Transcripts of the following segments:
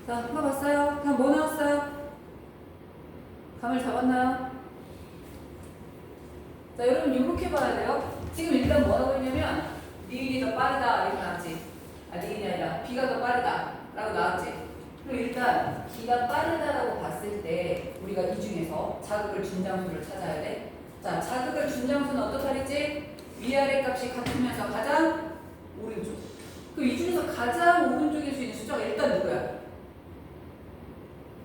자, 풀어봤어요? 다음 뭐 나왔어요? 감을 잡았나요? 자, 여러분 이렇게 봐야 돼요. 지금 일단 뭐라고 했냐면 니은이 더 빠르다 이렇게 나왔지. 니은이 아니라 B가 더 빠르다 라고 나왔지. 그리고 일단 B가 빠르다라고 봤을 때 우리가 이 중에서 자극을 준 장소를 찾아야 돼. 자, 자극을 준 장소는 어떻다 그랬지? 위아래 값이 같으면서 가장 오른쪽. 그럼 이 중에서 가장 오른쪽일 수 있는 숫자가 일단 누구야?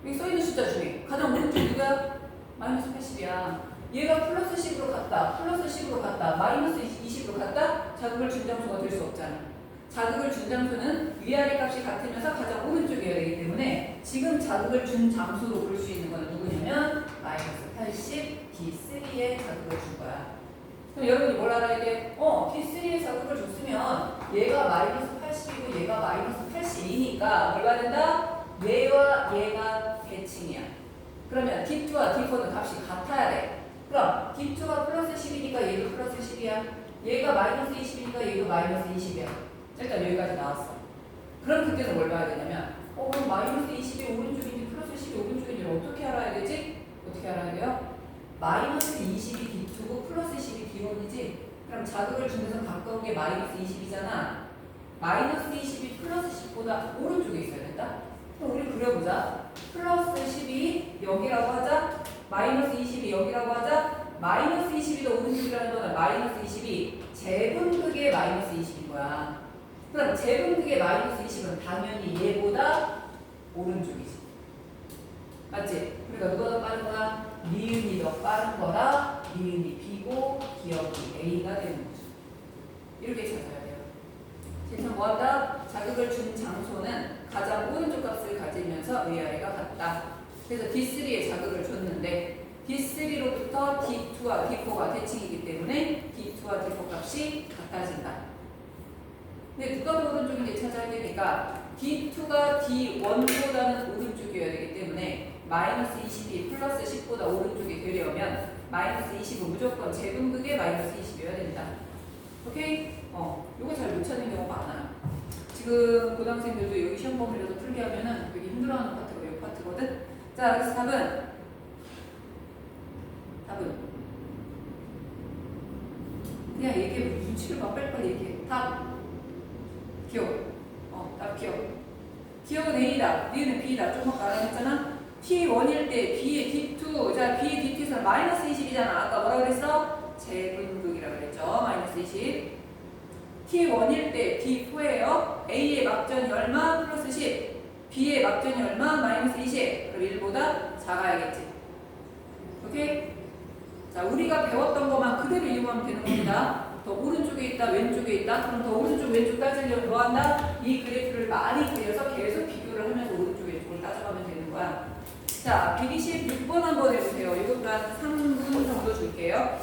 여기 써있는 숫자 중에 가장 오른쪽 누구야? 마이너스 80이야. 얘가 플러스 10으로 갔다, 플러스 10으로 갔다, 마이너스 20으로 갔다, 자극을 준 장소가 될 수 없잖아. 자극을 준 장소는 위아래 값이 같으면서 가장 오른쪽이어야 되기 때문에 지금 자극을 준 장소로 볼 수 있는 건 누구냐면 마이너스 80 D3에 자극을 준 거야. 그럼 여러분이 뭘 알아야 돼? D3에 자극을 줬으면 얘가 마이너스 80이고 얘가 마이너스 82니까 뭘 받는다? 얘와 얘가 대칭이야. 그러면 D2와 D4는 값이 같아야 돼. 그럼 D2가 플러스 10이니까 얘도 플러스 10이야. 얘가 마이너스 20이니까 얘도 마이너스 20이야. 일단 여기까지 나왔어. 그럼 그때는 뭘 봐야 되냐면 그럼 마이너스 20이 오른쪽인지 플러스 10이 오른쪽인지를 어떻게 알아야 되지? 어떻게 알아야 돼요? 마이너스 20이 D2고 플러스 10이 D1이지? 그럼 자극을 준 데서 가까운 게 마이너스 20이잖아. 마이너스 20이 플러스 10보다 오른쪽에 있어야 된다? 그럼 우리 그려보자. 플러스 10이 여기라고 하자. 마이너스 20이 여기라고 하자. 마이너스 20이 더 오른쪽이라는 거는 마이너스 20이 제분극의 마이너스 20인 거야. 그럼 제분극의 마이너스 20은 당연히 얘보다 오른쪽이지. 맞지? 그러니까 누가 더 빠른 거야? 니은이 더 빠른 거라 니은이 B고 기억이 A가 되는 거죠. 이렇게 찾아야 돼요. 지금 뭐한다? 자극을 준 장소는 가장 오른쪽 값을 가지면서 위아래가 같다. 그래서 D3에 자극을 줬는데 D3로부터 D2와 D4가 대칭이기 때문에 D2와 D4 값이 같아진다. 근데 누가 더 오른쪽인지 찾아야 되니까 D2가 D1보다는 오른쪽이어야 되기 때문에 마이너스 20이 플러스 10보다 오른쪽이 되려면 마이너스 20은 무조건 제분극의 마이너스 20이어야 된다. 오케이? 이거 잘 못 찾는 경우가 많아요. 지금 고등학생들도 여기 시험 범위라도 풀게 하면은 되게 힘들어하는 파트가 이 파트거든. 자, 그래서 답은 그냥 얘기해. 눈치를 봐. 빨리빨리 얘기해. 답 기억. 답 기억. 기억은 A다. B는 B다. 조금 아까 알아냈잖아. T1일 때 B의 D2. 자, B의 D2에서는 마이너스 20이잖아. 아까 뭐라 그랬어? 제분극이라고 그랬죠. 마이너스 20. T1일 때 D4예요. A의 막전이 얼마? 플러스 10. B의 막전이 얼마? 마이너스 20. 그럼 1보다 작아야겠지. 오케이? 자, 우리가 배웠던 것만 그대로 이용하면 되는 겁니다. 더 오른쪽에 있다, 왼쪽에 있다. 그럼 더 오른쪽, 왼쪽 따지려면 뭐 한다? 이 그래프를 많이 그려서 계속 비교를 하면서 오른쪽, 왼쪽을 따져가면 되는 거야. 자, 126번 한번 해보세요. 이것도 한 3분 정도 줄게요.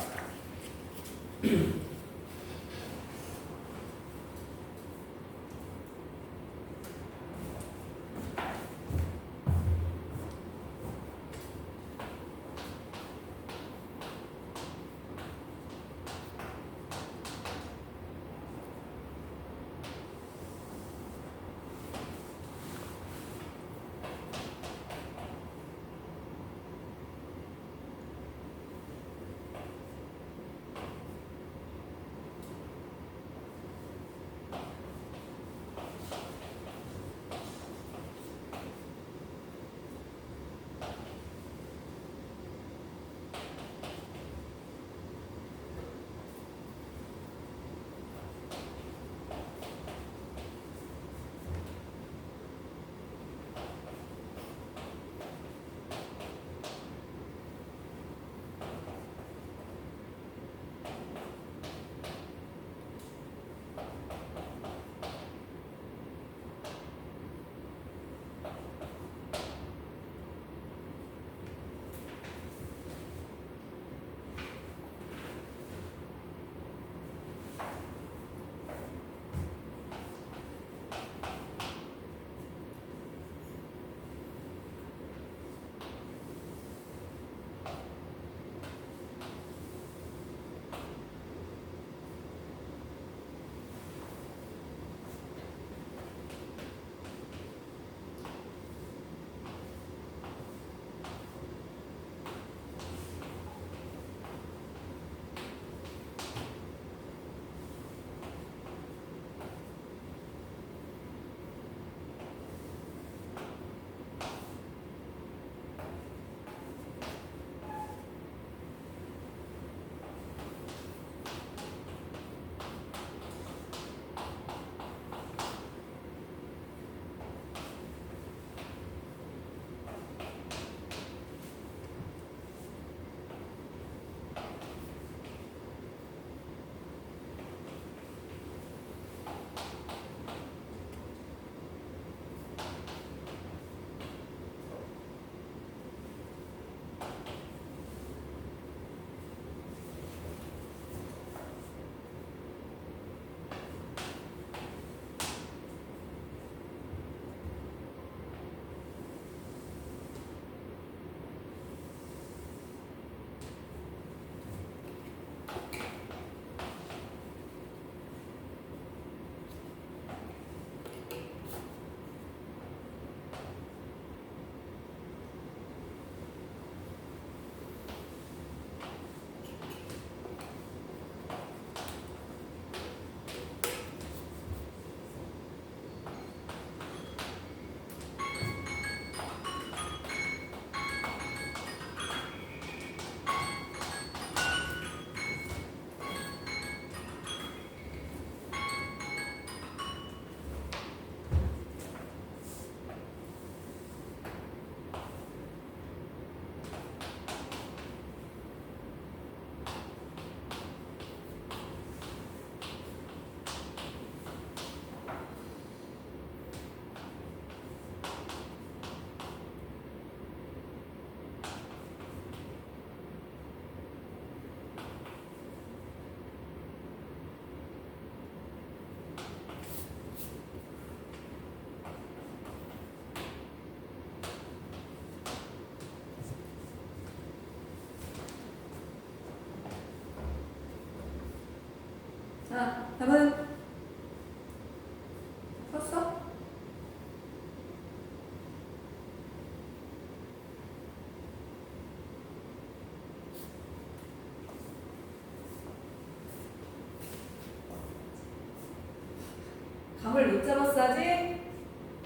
감을 못 잡았어야지.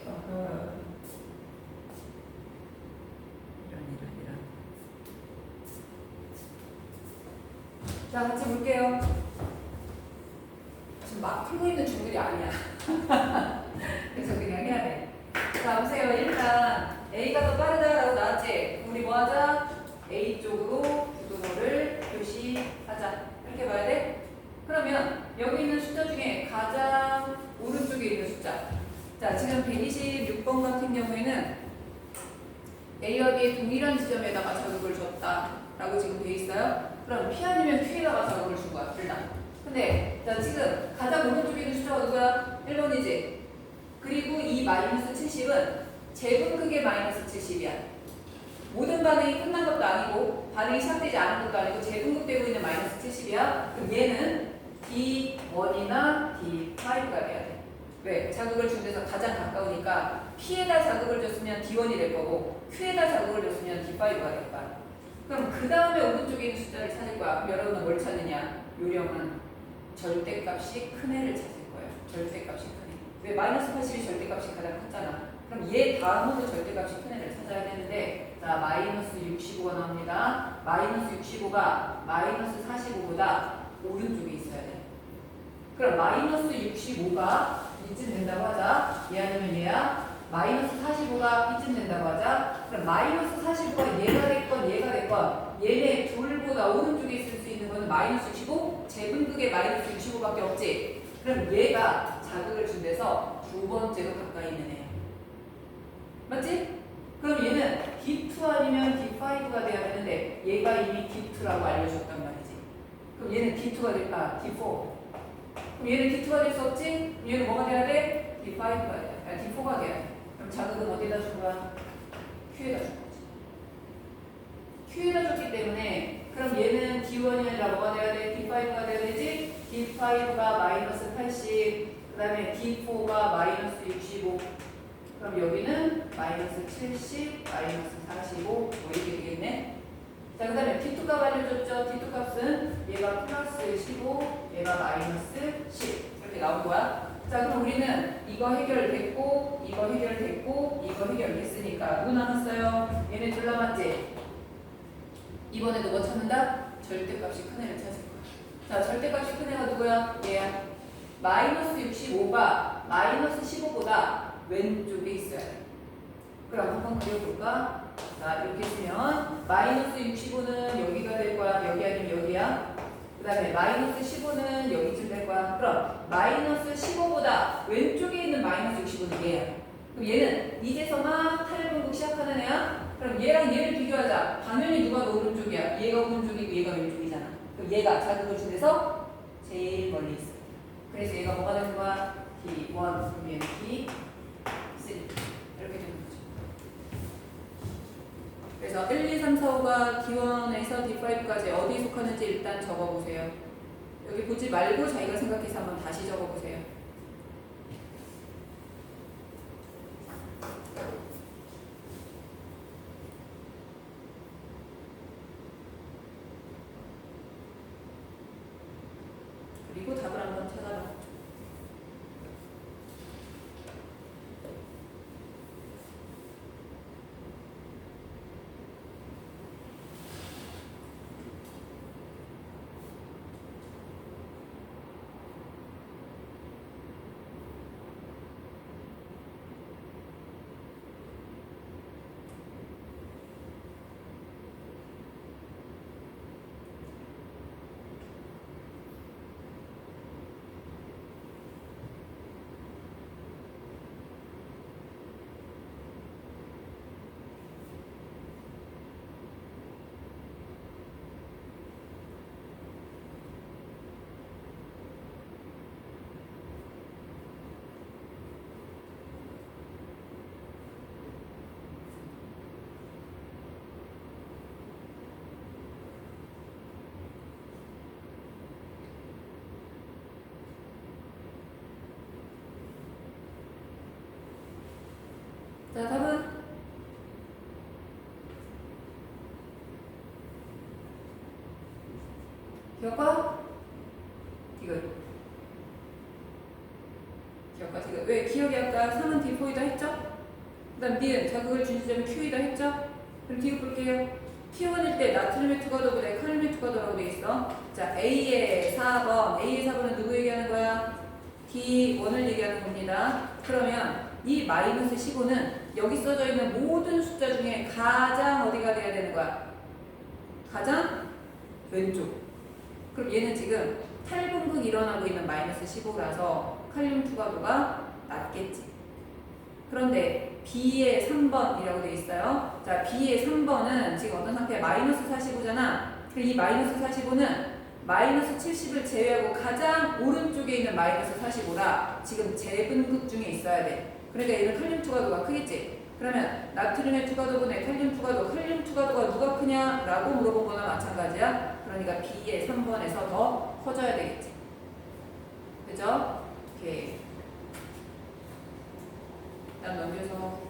이런. 자, 같이 볼게요. 지금 막 풀고 있는 중들이 아니야. 그래서 그냥 해야 돼. 자, 보세요. 일단 A가 더 빠르다라고 나왔지? 우리 뭐 하자? A 쪽으로 부등호를 표시하자. 이렇게 봐야 돼? 그러면 여기 있는 숫자 중에 가장 오른쪽에 있는 숫자. 자, 지금 126번 같은 경우에는 A와 B의 동일한 지점에다가 자극을 줬다라고 지금 돼 있어요. 그럼 P 아니면 Q에다가 자극을 준 거야, 일단. 근데 자, 지금 가장 오른쪽에 있는 숫자가 누구야? 1번이지. 그리고 이 마이너스 70은 제분극의 마이너스 70이야. 모든 반응이 끝난 것도 아니고 반응이 시작되지 않은 것도 아니고 재분극되고 있는 마이너스 70이야. 그럼 얘는 D1이나 D5가 돼야 돼. 왜? 자극을 준 데서 가장 가까우니까 P에다 자극을 줬으면 D1이 될 거고 Q에다 자극을 줬으면 D5가 될 거야. 그럼 그 다음에 오른쪽에 있는 숫자를 찾을 거야. 그럼 여러분은 뭘 찾느냐? 요령은 절대값이 큰 애를 찾을 거예요. 절대값이 큰 애. 왜? 마이너스 80이 절대값이 가장 크잖아. 그럼 얘 다음으로 절대값이 큰 애를 찾아야 되는데, 자, 마이너스 65가 나옵니다. 마이너스 65가 마이너스 45보다 오른쪽에 있어야 돼. 그럼 마이너스 65가 이쯤 된다고 하자. 얘 아니면 얘야. 마이너스 45가 이쯤 된다고 하자. 그럼 마이너스 45가 얘가 됐건 얘가 됐건 얘네 둘보다 오른쪽에 있을 수 있는 거는 마이너스 65? 제분극의 마이너스 65밖에 없지. 그럼 얘가 자극을 준 데서 두 번째로 가까이 있는 애. 맞지? 그럼 얘는 D2 아니면 D5가 돼야 되는데 얘가 이미 D2라고 알려줬단 말이지. 그럼 얘는 D2가 될까? D4. 그럼 얘는 D2가 될 수 없지? 그럼 얘는 뭐가 돼야 돼? D5가 돼야 돼. D4가 돼야 돼. 그럼 자극은 어디다 준 거야? Q에다 준 거지. Q에다 줬기 때문에 그럼 얘는 D1이 아니라 뭐가 돼야 돼? D5가 돼야 되지? D5가 마이너스 80, 그 다음에 D4가 마이너스 65. 그럼 여기는 마이너스 70, 마이너스 45, 뭐 이렇게 되겠네. 자, 그 다음에 D2 값 알려줬죠. D2 값은 얘가 플러스 15, 얘가 마이너스 10 이렇게 나온 거야. 자, 그럼 우리는 이거 해결됐고, 이거 해결됐고, 이거 해결됐으니까 누구 남았어요? 얘네 둘 남았지? 이번에도 뭐 찾는다? 절대값이 큰 애를 찾을 거야. 자, 절대값이 큰 애가 누구야? 얘야. 마이너스 65가 마이너스 15보다 왼쪽에 있어야 돼. 그럼 한번 그려볼까? 자, 이렇게 쓰면 마이너스 65는 여기가 될 거야. 여기 아니면 여기야. 그 다음에 마이너스 15는 여기쯤 될 거야. 그럼 마이너스 15보다 왼쪽에 있는 마이너스 65는 얘야. 그럼 얘는 이제서 막 탈분극 시작하는 애야. 그럼 얘랑 얘를 비교하자. 당연히 누가 더 오른쪽이야? 얘가 오른쪽이고 얘가 왼쪽이잖아. 그럼 얘가 자극을 준 데서 제일 멀리 있어. 그래서 얘가 뭐가 되는 거야? D1, 그럼 얘는 D3 이렇게 되는 거죠. 그래서 1, 2, 3, 4, 5가 D1에서 D5까지 어디에 속하는지 일단 적어보세요. 여기 보지 말고 자기가 생각해서 한번 다시 적어보세요. 그리고 답을 한번 찾아봐. 자, 답은 기억과 디귿. 기억과 디귿. 그다음 니은 자극을 준 지점이 Q이다 했죠? 그럼 뒤로 볼게요. T1일 때 나트륨의 투과도보다 칼륨의 투과도라고 돼 있어. 자, A의 4번. A의 4번은 누구 얘기하는 거야? D1을 얘기하는 겁니다. 그러면 이 마이너스 15는 여기 써져 있는 모든 숫자 중에 가장 어디가 돼야 되는 거야? 가장 왼쪽. 그럼 얘는 지금 탈분극 일어나고 있는 마이너스 15라서 칼륨 투과도가 낮겠지. 그런데 B의 3번이라고 되어 있어요. 자, B의 3번은 지금 어떤 상태야? 마이너스 45잖아. 그럼 이 마이너스 45는 마이너스 70을 제외하고 가장 오른쪽에 있는 마이너스 45라 지금 재분극 중에 있어야 돼. 그러니까 얘는 칼륨 투과도가 크겠지. 그러면 나트륨의 투과도분의 칼륨 투과도가 누가 크냐라고 물어본 거나 마찬가지야. 그러니까 B의 3번에서 더 커져야 되겠지. 그죠? 오케이. 다음 넘겨서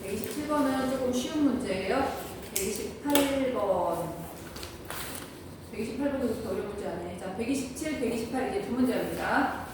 127번은 조금 쉬운 문제예요. 128번 128번도 그렇게 어려운 문제 아니에요. 자, 127, 128 이제 두 문제입니다.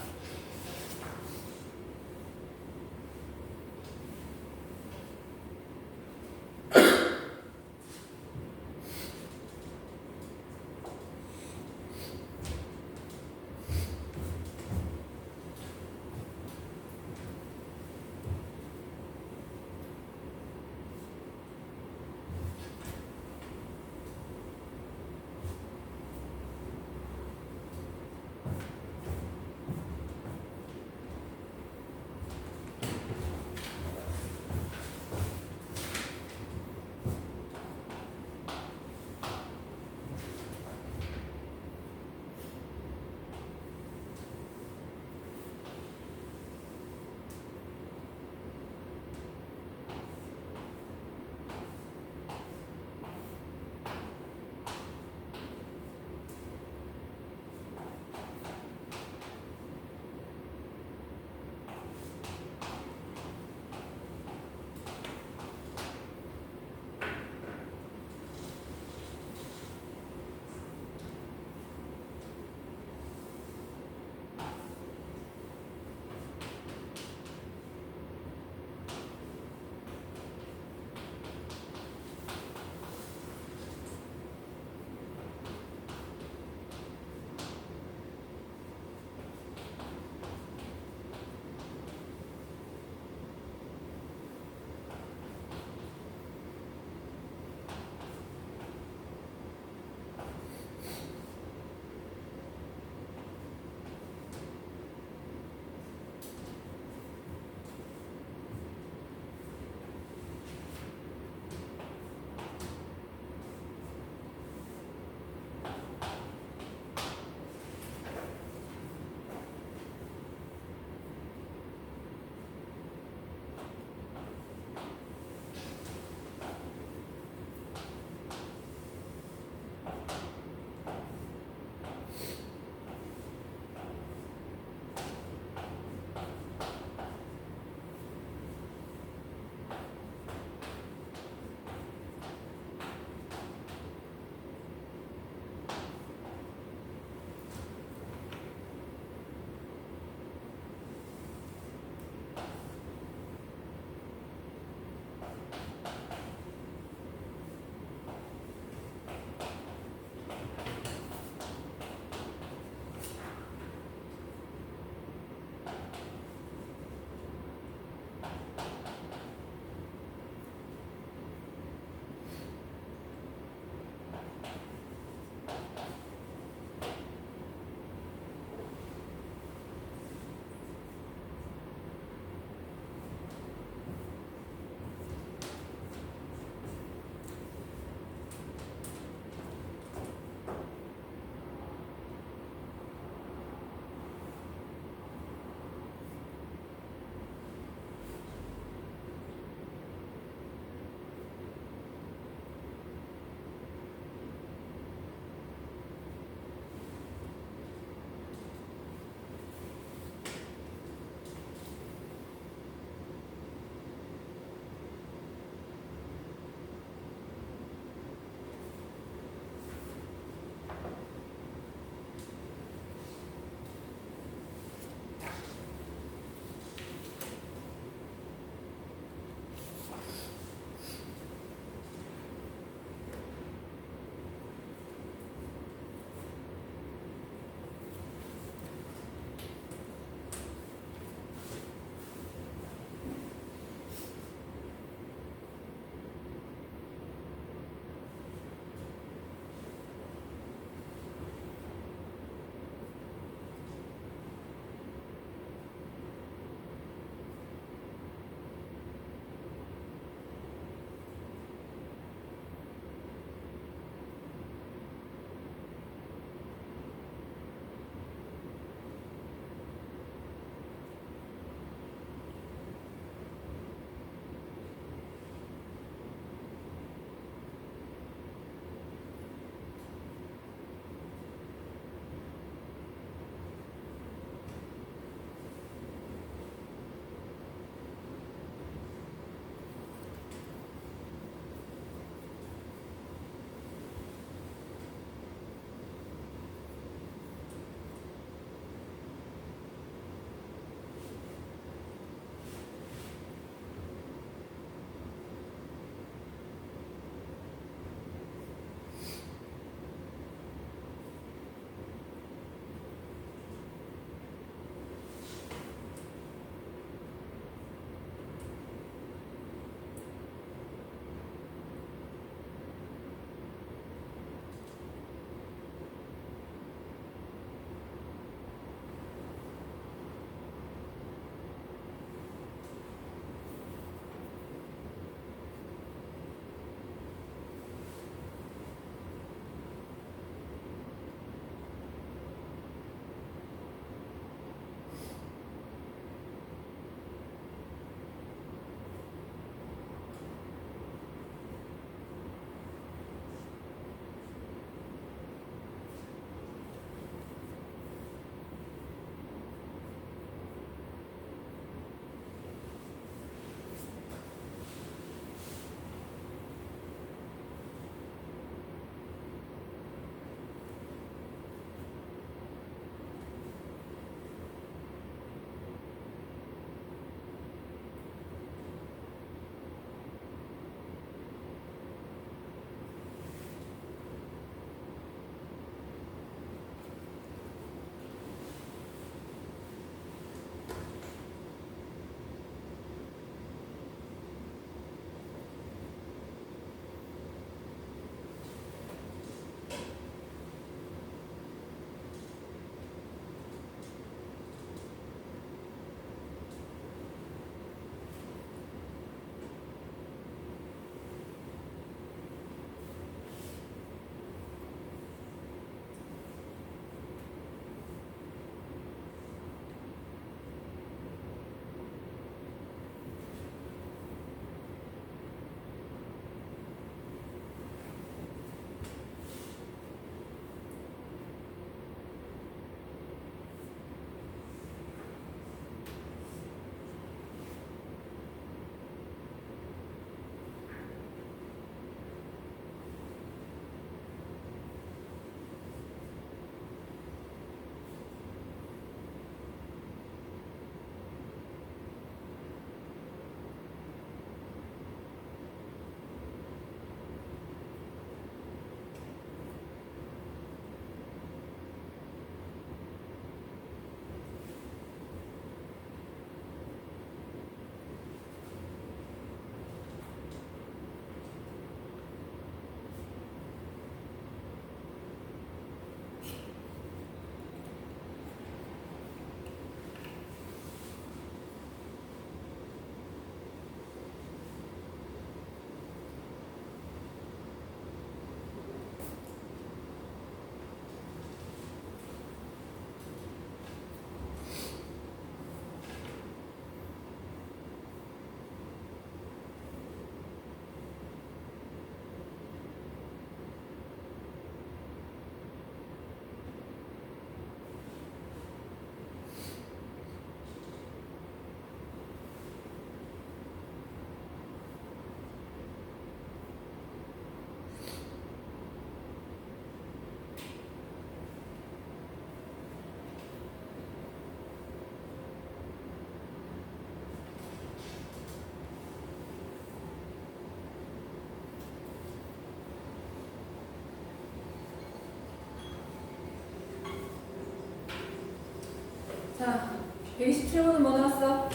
자, 127번은 뭐 나왔어?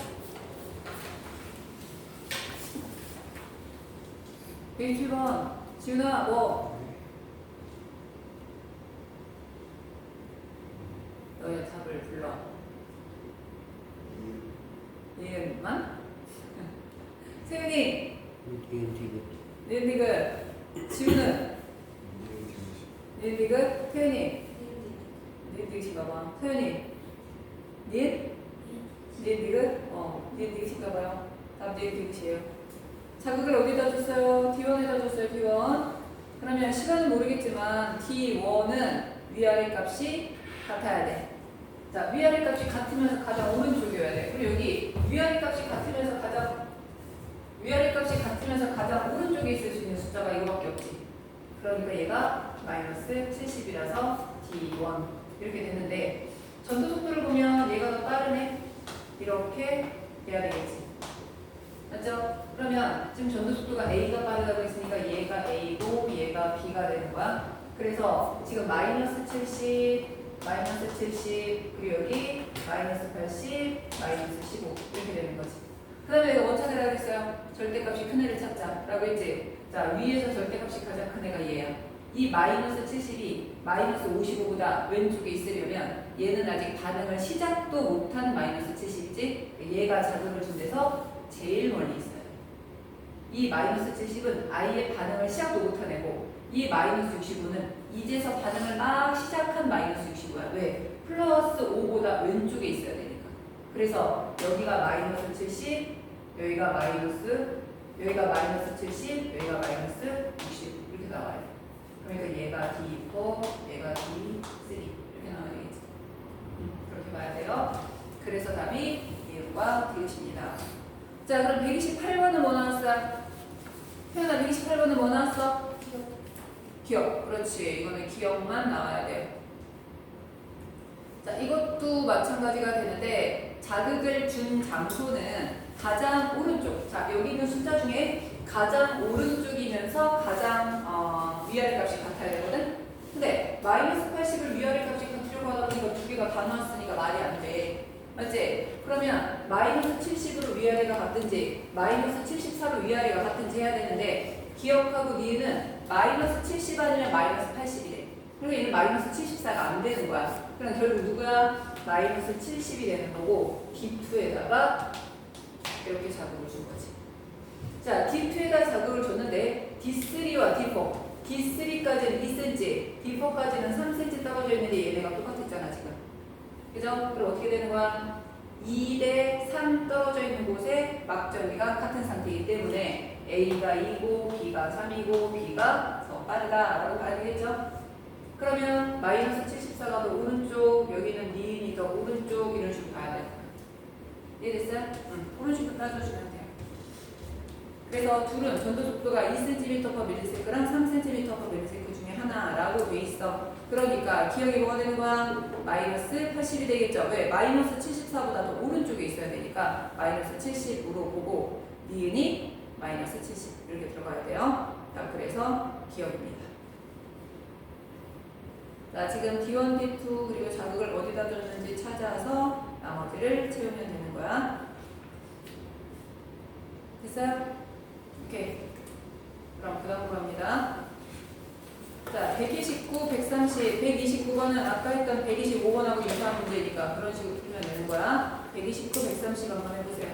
127번. 지훈아, 뭐? 너의 답을 불러. 니은만? 세윤이, 니은디귿. 지훈은? 니은디귿. 태윤이? 니은디귿이 봐봐. 태윤이? 니은? 니은디귿? 니은디귿인가 봐요. 답 니은디귿이에요. 자극을 어디다 줬어요? D1에다 줬어요. D1. 그러면 시간은 모르겠지만 D1은 위아래 값이 같아야 돼. 자, 위아래 값이 같으면서 가장 오른쪽이어야 돼. 그리고 여기 위아래 값이 같으면서 가장 오른쪽에 있을 수 있는 숫자가 이거밖에 없지. 그러니까 얘가 마이너스 70이라서 D1 이렇게 됐는데 전도 속도를 보면 얘가 더 빠르네. 이렇게 돼야 되겠지. 맞죠? 그러면 지금 전도 속도가 A가 빠르다고 했으니까 얘가 A고 얘가 B가 되는 거야. 그래서 지금 마이너스 70, 그리고 여기 마이너스 80, 마이너스 15 이렇게 되는 거지. 그 다음에 내가 뭐 찾으라고 했어요? 절대값이 큰 애를 찾자라고 했지. 자, 위에서 절대값이 가장 큰 애가 얘야. 이 마이너스 70이 마이너스 55보다 왼쪽에 있으려면 얘는 아직 반응을 시작도 못한 마이너스 70이지. 얘가 자극을 준 데서 제일 멀리 있어요. 이 마이너스 70은 아예 반응을 시작도 못한 애고 이 마이너스 65는 이제서 반응을 막 시작한 마이너스 65야. 왜? 플러스 5보다 왼쪽에 있어야 되니까. 그래서 여기가 마이너스 70, 여기가 마이너스 70, 여기가 마이너스 60 이렇게 나와요. 그러니까 얘가 D4, 얘가 D3 이렇게 나와야 되겠지. 그렇게 봐야 돼요. 그래서 답이 얘와 디귿입니다. 자, 그럼 128번은 뭐 나왔어? 태연아, 128번은 뭐 나왔어? 기억. 그렇지. 이거는 기억만 나와야 돼요. 자, 이것도 마찬가지가 되는데 자극을 준 장소는 가장 오른쪽. 자, 여기 있는 숫자 중에 가장 오른쪽이면서 가장 위아래 값이 같아야 되거든? 근데 마이너스 80을 위아래 값이 같으려고 하다 보니까 두 개가 다 나왔으니까 말이 안 돼. 맞지? 그러면 마이너스 70으로 위아래가 같든지 마이너스 74로 위아래가 같든지 해야 되는데 기억하고 니은 마이너스 70 아니면 마이너스 80이래. 그러니까 얘는 마이너스 74가 안 되는 거야. 그럼 결국 누구야? 마이너스 70이 되는 거고 D2에다가 이렇게 자극을 준 거지. 자, D2에다 자극을 줬는데 D3와 D4 D3까지는 2cm, D4까지는 3cm 떨어져 있는데 얘네가 똑같았잖아 지금. 그죠? 그럼 어떻게 되는 거야? 2대 3 떨어져 있는 곳에 막전기가 같은 상태이기 때문에 A가 2고 B가 3이고 B가 더 빠르다라고 봐야 되겠죠? 그러면 마이너스 74가 더 오른쪽, 여기는 니은이 더 오른쪽 이런 식으로 봐야 돼요. 이해됐어요? 오른쪽으로 따져주면 돼요. 그래서 둘은 전도 속도가 2cm/ms, 3cm/ms 중에 하나라고 돼 있어. 그러니까 기억이 뭐가 되는 거야? 마이너스 80이 되겠죠. 왜? 마이너스 74보다 더 오른쪽에 있어야 되니까 마이너스 70으로 보고 니은이 마이너스 70 이렇게 들어가야 돼요. 자, 그래서 기억입니다. 자, 지금 D1, D2 그리고 자극을 어디다 줬는지 찾아서 나머지를 채우면 되는 거야. 됐어요? 오케이. 그럼 그 다음으로 갑니다. 자, 129, 130, 129번은 아까 했던 125번하고 유사한 문제니까 그런 식으로 풀면 되는 거야. 129, 130 한번 해보세요.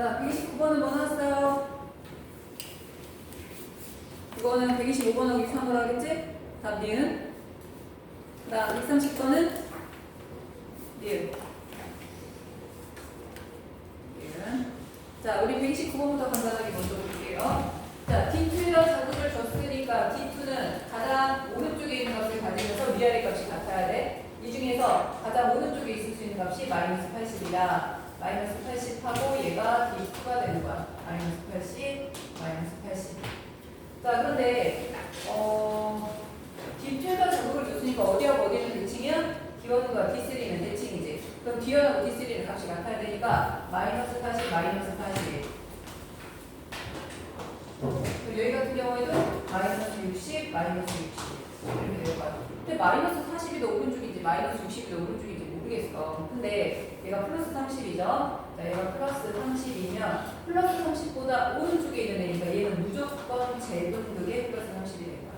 자, 129번은 뭐 나왔어요? 이거는 125번하고 유사한 거라 그랬지? 답 니은. 그 다음 130번은 니은. 니은. 자, 우리 129번부터 간단하게 먼저 볼게요. 자, D2로 자극을 줬으니까 D2는 가장 오른쪽에 있는 값을 가지면서 위아래 값이 같아야 돼. 이 중에서 가장 오른쪽에 있을 수 있는 값이 마이너스 80이다. 마이너스 80하고 얘가 D2가 되는 거야. 마이너스 80, 마이너스 80. 자, 그런데 D2가 자극을 줬으니까 어디하고 어디는 대칭이야? D1과 D3는 대칭이지. 그럼 D1하고 D3는 값이 같아야 되니까 마이너스 40, 마이너스 40. 여기 같은 경우에도 마이너스 60, 마이너스 60 이렇게 될 거야. 근데 마이너스 40이 더 오른쪽인지 마이너스 60이 더 오른쪽인지 모르겠어. 근데 얘가 플러스 30이죠. 자, 얘가 플러스 30이면 플러스 30보다 오른쪽에 있는 애니까 얘는 무조건 제곱극의 플러스 30이 될 거야.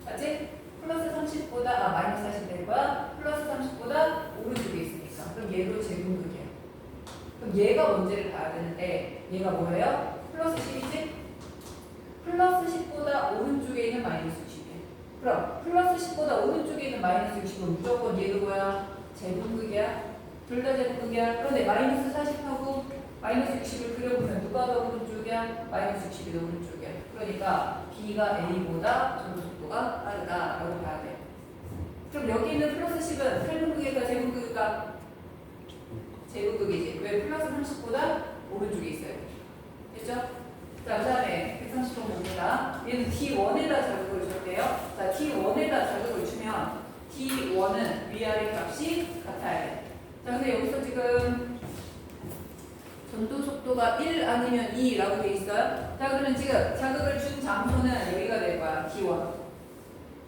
맞지? 플러스 30보다 마이너스 40 될 거야. 플러스 30보다 오른쪽에 있으니까. 그럼 얘도 제곱극이야. 그럼 얘가 문제를 봐야 되는데 얘가 뭐예요? 플러스 10이지? 플러스 10보다 오른쪽에 있는 마이너스 60이야. 그럼 플러스 10보다 오른쪽에 있는 마이너스 60은 무조건 얘도 뭐야? 제곱극이야. 둘 다 제곱극이야. 그런데 마이너스 40하고 마이너스 60을 그려보면 누가 더 오른쪽이야? 마이너스 60이 더 오른쪽이야. 그러니까 B가 A보다 전도 속도가 빠르다라고 봐야 돼. 그럼 여기 있는 플러스 10은 탈분극일까 제곱극일까? 제곱극이지. 왜? 플러스 30보다 오른쪽에 있어요. 됐죠? 자, 그 다음에 130번 봅니다. 얘는 D1에다 자극을 줬대요. 자, D1에다 자극을 주면 D1은 위아래 값이 같아야 돼. 자, 근데 여기서 지금 전도 속도가 1 아니면 2라고 돼 있어요. 자, 그러면 지금 자극을 준 장소는 여기가 될 거야. D1.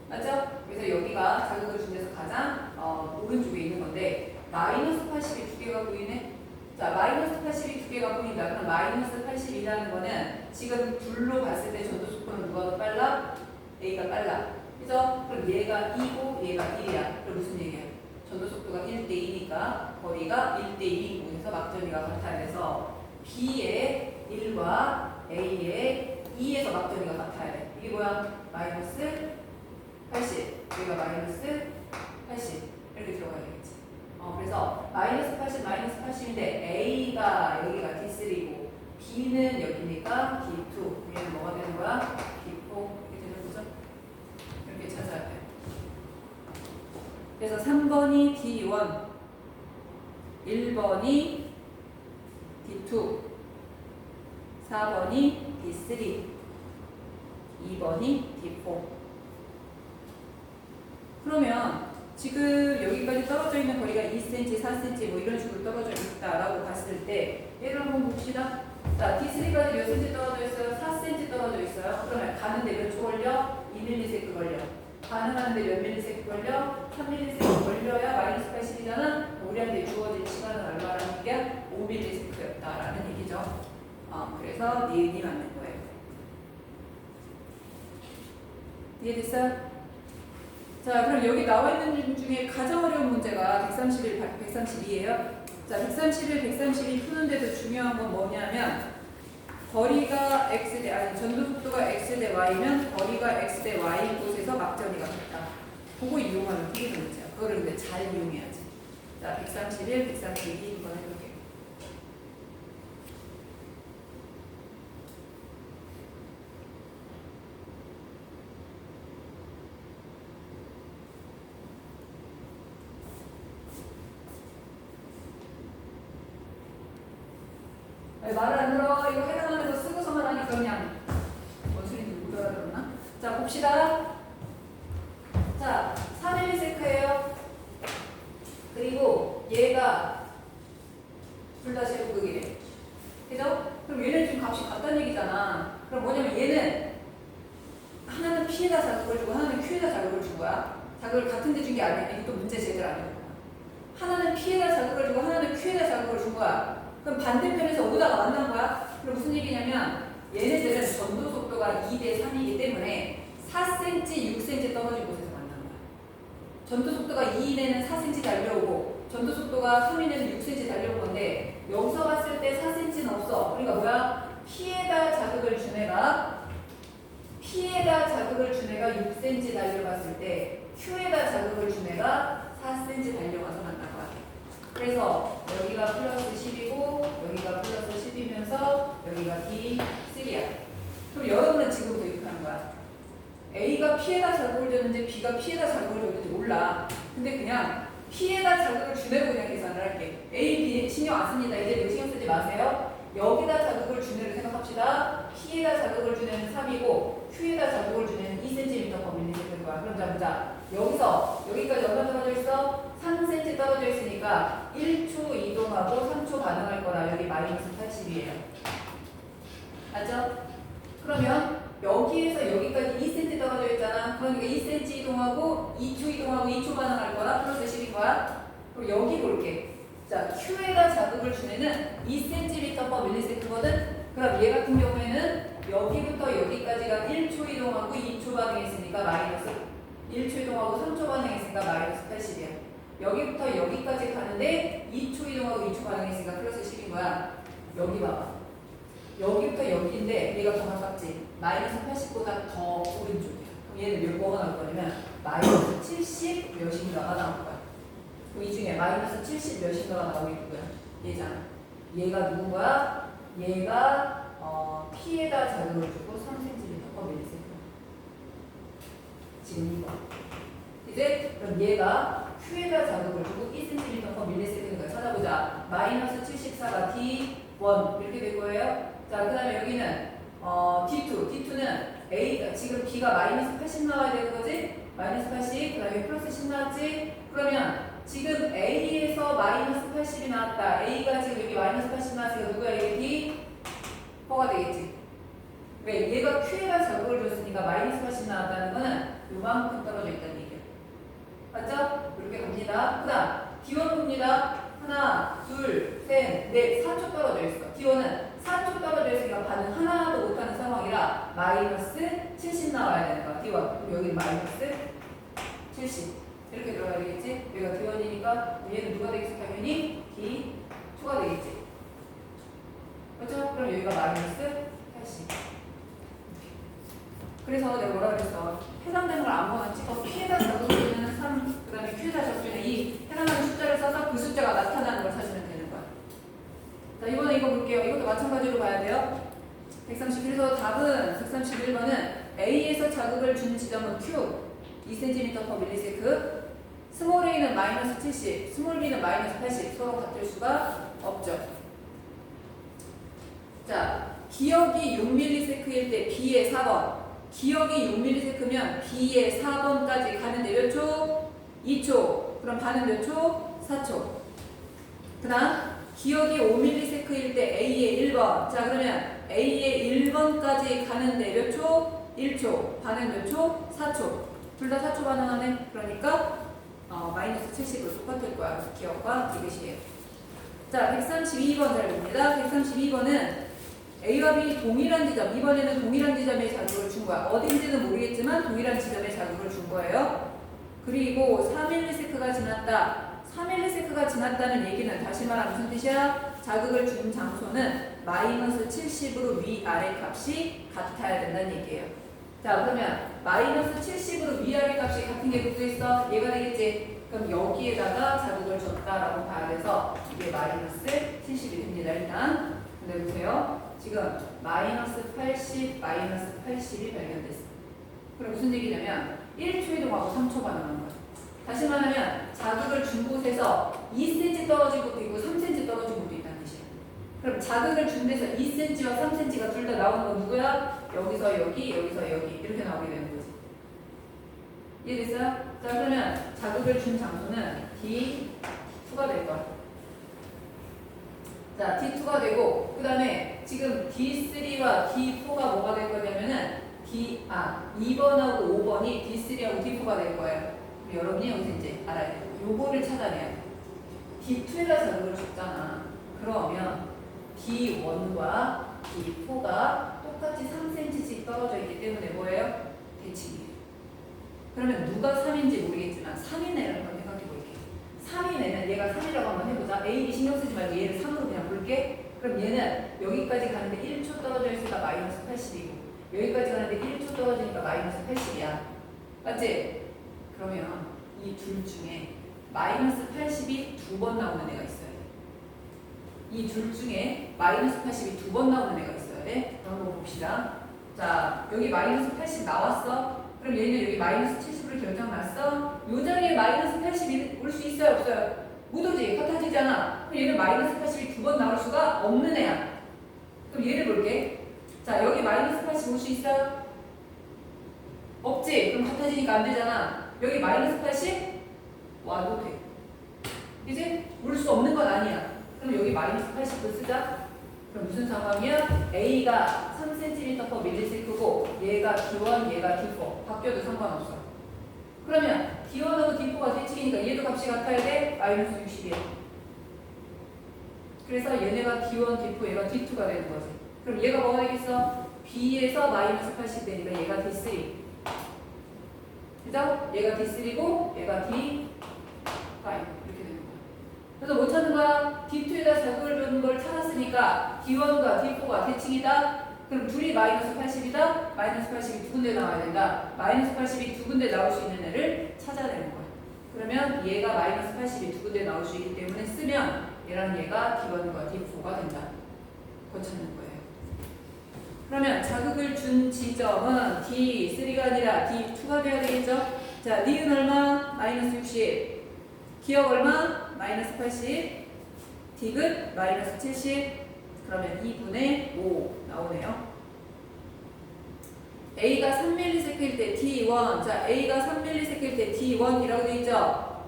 맞죠? 그래서 여기가 자극을 준 데서 가장 오른쪽에 있는 건데 마이너스 80이 두 개가 보이네. 자, 마이너스 80이 두 개가 보인다. 그럼 마이너스 80이라는 거는 지금 불로 봤을 때 전도 속도는 누가 더 빨라? A가 빨라. 그죠? 그럼 얘가 2고 얘가 1이야. 그럼 무슨 얘기야? 전도 속도가 1대2니까 거리가 1대2 곳에서 막전이가 같아야 돼서 B의 1과 A의 2에서 막전이가 같아야 돼. 이게 뭐야? 마이너스 80. 여기가 마이너스 80. 이렇게 들어가야 되겠지. 그래서 마이너스 80, 마이너스 80인데 A가 여기가 D3고 B는 여기니까 D2. 얘는 뭐가 되는 거야? D4. 이렇게 되는 거죠? 이렇게 찾아야 돼. 그래서 3번이 D1, 1번이 D2, 4번이 D3, 2번이 D4. 그러면 지금 여기까지 떨어져 있는 거리가 2cm, 4cm 뭐 이런 식으로 떨어져 있다라고 봤을 때 얘를 한번 봅시다. 자, D3까지 몇 cm 떨어져 있어요? 4cm 떨어져 있어요. 그러면 가는데 몇 초 걸려? 2ms 걸려. 가능하는데 몇 ms 걸려? 3ms 걸려야 마이너스 80이잖아. 우리한테 주어진 시간은 얼마라는 게 5ms였다라는 얘기죠. 그래서 니은이 맞는 거예요. 이해됐어요? 자, 그럼 여기 나와 있는 중 중에 가장 어려운 문제가 131, 132예요. 자, 131, 132 푸는데도 중요한 건 뭐냐면 거리가 x 대 아니 전도 속도가 x 대 y면 거리가 x 대 y 곳에서 막전이가 같다. 그거 이용하면 풀리는 문제야. 그거를 근데 잘 이용해야지. 자, 131, 132 한번 해볼게요. 말을 안 들어. 이거 해당하면서 쓰고서만 하니까 그냥 뭔 소리인지 못 알아들었나? 자, 봅시다. 자, 3ms예요. 그리고 얘가 둘 다 제곱극이래. 그죠? 그럼 얘는 지금 값이 같다는 얘기잖아. 그럼 뭐냐면 얘는 하나는 P에다 자극을 주고 하나는 Q에다 자극을 준 거야. 자극을 같은 데 준 게 아니야. 이게 또 문제 제대로 안 해봤구나. 하나는 P에다 자극을 주고 하나는 Q에다 자극을 준 거야. 그럼 반대편에서 오다가 만난 거야? 그럼 무슨 얘기냐면 얘네들은 전도 속도가 2대 3이기 때문에 4cm, 6cm 떨어진 곳에서 만난 거야. 전도 속도가 2내는 4cm 달려오고 전도 속도가 3이면 6cm 달려온 건데 여기서 봤을 때 4cm는 없어. 그러니까 뭐야? P에다 자극을 준 애가 6cm 달려갔을 때 Q에다 자극을 준 애가 4cm 달려가서 만난 거야. 그래서 여기가 플러스 10이고 여기가 플러스 10이면서 여기가 D3야. 그럼 여러분은 지금부터 이렇게 하는 거야. A가 P에다 자극을 줬는지 B가 P에다 자극을 줬는지 몰라. 근데 그냥 P에다 자극을 주내고 그냥 계산을 할게. A, B 신경 안 씁니다. 이제 신경 쓰지 마세요. 여기다 자극을 주내를 생각합시다. P에다 자극을 주내는 3이고 Q에다 자극을 주내는 2cm/ms인 거야. 그럼 자 보자. 여기서 여기까지 얼마 떨어져 있어? 3cm 떨어져 있으니까 1초 이동하고 3초 반응할 거라 여기 마이너스 80이에요. 맞죠? 그러면 여기에서 여기까지 2cm 떨어져 있잖아. 그러니까 2cm 이동하고 2초 이동하고 2초 반응할 거라 플러스 10인 거야. 그럼 여기 볼게. 자, Q에다 자극을 주내는 2cm/ms거든. 그럼 얘 같은 경우에는 여기부터 여기까지가 1초 이동하고 2초 반응했으니까 마이너스 1초 이동하고 3초 반응했으니까 마이너스 80이야. 여기부터 여기까지 가는데 2초 이동하고 2초 반응했으니까 플러스 10인 거야. 여기 봐봐. 여기부터 여기인데 얘가 더 가깝지. 마이너스 80보다 더 오른쪽이야. 그럼 얘는 뭐가 나올 거냐면 마이너스 70 몇인가가 나올 거야. 그럼 이 중에 마이너스 70 몇인가가 나오겠고요. 얘잖아. 얘가 누군 거야? 얘가 P에다 자극을 주고 3cm/ms야. 지금 이거. 이제 그럼 얘가 Q에다 자극을 주고 2cm/ms니까 찾아보자. 마이너스 74가 D1 이렇게 될 거예요. 자, 그 다음에 여기는 D2는 A, 지금 B가 마이너스 80 나와야 되는 거지? 마이너스 80, 그 다음에 플러스 10 나왔지? 그러면 지금 A에서 마이너스 80이 나왔다. A가 지금 여기 마이너스 80 나왔으니까 누구야? 이게 D4가 되겠지. 왜? 얘가 Q에다 자극을 줬으니까 마이너스 80 나왔다는 거는 요만큼 떨어져 있다는 얘기야. 맞죠? 이렇게 갑니다. 그 다음 D1 봅니다. 하나, 둘, 셋, 넷, 4초 떨어져 있어. D1은 4초 떨어져 있으니까 반응 하나도 못하는 상황이라 마이너스 70 나와야 되는 거야. D1. 그럼 여기 마이너스 70. 이렇게 들어가야 되겠지? 여기가 D1이니까 얘는 누가 되겠어? 당연히 D2가 되겠지. 그렇죠? 그럼 여기가 마이너스 80. 그래서 내가 뭐라 그랬어? 해당되는 걸 아무거나 찍어 P에다 적어주는 3, 그 다음에 Q에다 적어주는 2 해당하는 숫자를 써서 그 숫자가 나타나는 걸 찾으면 되는 거야. 자, 이번에 이거 볼게요. 이것도 마찬가지로 봐야 돼요. 131에서 답은 131번은 A에서 자극을 준 지점은 Q 2cm/ms, 스몰 a는 마이너스 70, 스몰 b는 마이너스 80 서로 같을 수가 없죠. 자, 기억이 6ms일 때 B의 4번 기억이 6ms면 B의 4번까지 가는데 몇 초? 2초. 그럼 반응 몇 초? 4초. 그 다음 기억이 5ms일 때 A의 1번. 자, 그러면 A의 1번까지 가는데 몇 초? 1초. 반응 몇 초? 4초. 둘 다 4초 반응하네. 그러니까 마이너스 70으로 똑같을 거야. 기억과 이것이에요. 자, 132번 잘 봅니다. 132번은 A와 B 동일한 지점, 이번에는 동일한 지점에 자극을 준 거야. 어딘지는 모르겠지만 동일한 지점에 자극을 준 거예요. 그리고 3ms가 지났다. 3ms가 지났다는 얘기는 다시 말하면 무슨 뜻이야? 자극을 준 장소는 마이너스 70으로 위아래 값이 같아야 된다는 얘기예요. 자, 그러면 마이너스 70으로 위아래 값이 같은 게 붙어 있어. 얘가 되겠지? 그럼 여기에다가 자극을 줬다라고 봐야 돼서 이게 마이너스 70이 됩니다. 일단. 근데 보세요. 지금 마이너스 80, 마이너스 80이 발견됐어. 그럼 무슨 얘기냐면 1초 이동하고 3초 반응하는 거야. 다시 말하면 자극을 준 곳에서 2cm 떨어진 곳도 있고 3cm 떨어진 곳도 있다는 뜻이야. 그럼 자극을 준 데서 2cm와 3cm가 둘 다 나오는 건 누구야? 여기서 여기, 여기서 여기 이렇게 나오게 되는 거지. 이해됐어요? 자, 그러면 자극을 준 장소는 D2가 될 거야. 자, D2가 되고 그 다음에 지금 D3와 D4가 뭐가 될 거냐면은 2번하고 5번이 D3하고 D4가 될 거예요. 여러분이 여기서 이제 알아야 돼요. 요거를 찾아내야 돼. D2에다 자극을 줬잖아. 그러면 D1과 D4가 똑같이 3cm씩 떨어져 있기 때문에 뭐예요? 대칭이에요. 그러면 누가 3인지 모르겠지만 3인 애라는 걸 생각해 볼게요. 3인 애는 얘가 3인 그럼 얘는 여기까지 가는데 1초 떨어져 있으니까 마이너스 80이고 여기까지 가는데 1초 떨어지니까 마이너스 80이야. 맞지? 그러면 이 둘 중에 마이너스 80이 두 번 나오는 애가 있어야 돼. 이 둘 중에 마이너스 80이 두 번 나오는 애가 있어야 돼. 한번 봅시다. 자, 여기 마이너스 80 나왔어? 그럼 얘는 여기 마이너스 70으로 결정났어? 요 자리에 마이너스 80이 올 수 있어요? 없어요? 못 오지? 같아지잖아. 그럼 얘는 마이너스 80이 두 번 나올 수가 없는 애야. 그럼 얘를 볼게. 자, 여기 마이너스 80 올 수 있어요? 없지? 그럼 같아지니까 안 되잖아. 여기 마이너스 80 와도 돼. 이제 올 수 없는 건 아니야. 그럼 여기 마이너스 80도 쓰자. 그럼 무슨 상황이야? A가 3cm/ms고 얘가 D1, 얘가 D4. 바뀌어도 상관없어. 그러면 D1하고 D4가 대칭이니까 얘도 값이 같아야 돼? 마이너스 60이야. 그래서 얘네가 D1, D4, 얘가 D2가 되는 거지. 그럼 얘가 뭐가 되겠어? B에서 마이너스 80 되니까 얘가 D3. 그죠? 얘가 D3고 얘가 D5 이렇게 되는 거야. 그래서 뭐 찾는 거야? D2에다 자극을 주는 걸 찾았으니까 D1과 D4가 대칭이다. 그럼 둘이 마이너스 80이다. 마이너스 80이 두 군데 나와야 된다. 마이너스 80이 두 군데 나올 수 있는 애를 찾아내는 거야. 그러면 얘가 마이너스 80이 두 군데 나올 수 있기 때문에 쓰면 얘랑 얘가 D1과 D4가 된다. 그거 찾는 거예요. 그러면 자극을 준 지점은 D3가 아니라 D2가 돼야 되겠죠? 자, 니은 얼마? 마이너스 60. 기억 얼마? 마이너스 80. 디귿 마이너스 70. 그러면 2분의 5 나오네요. A가 3ms일 때 D1. 자, A가 3ms일 때 D1이라고 되어 있죠?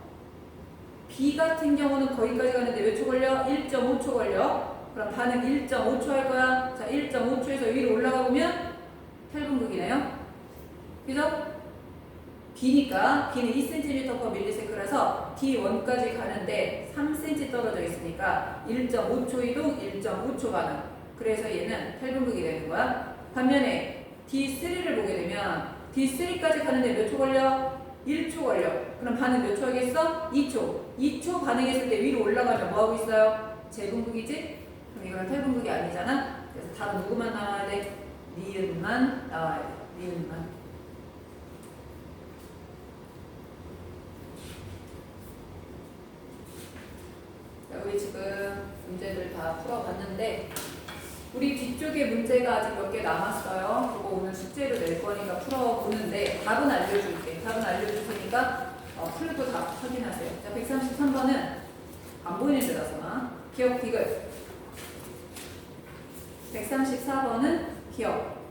B 같은 경우는 거기까지 가는데 몇 초 걸려? 1.5초 걸려. 그럼 반응 1.5초 할 거야. 자, 1.5초에서 위로 올라가 보면 8분극이네요. 그죠? B니까 B는 2cm/ms라서 D1까지 가는데 3cm 떨어져 있으니까 1.5초 이동, 1.5초 반응. 그래서 얘는 8분극이 되는 거야. 반면에 D3를 보게 되면 D3까지 가는데 몇 초 걸려? 1초 걸려. 그럼 반응 몇 초 하겠어? 2초. 2초 반응했을 때 위로 올라가면 뭐하고 있어요? 제분극이지? 그럼 이거는 탈분극이 아니잖아. 그래서 답은 누구만 나와야 돼? 니은만 나와야 돼. 니은만. 자, 우리 지금 문제들 다 풀어봤는데 우리 뒤쪽에 문제가 아직 몇 개 남았어요. 그거 오늘 숙제로 낼 거니까 풀어보는데 답은 알려줄게. 답은 알려줄 테니까 풀고 답 확인하세요. 자, 133번은 안 보이는 데라서나 기억 디귿. 134번은 기억.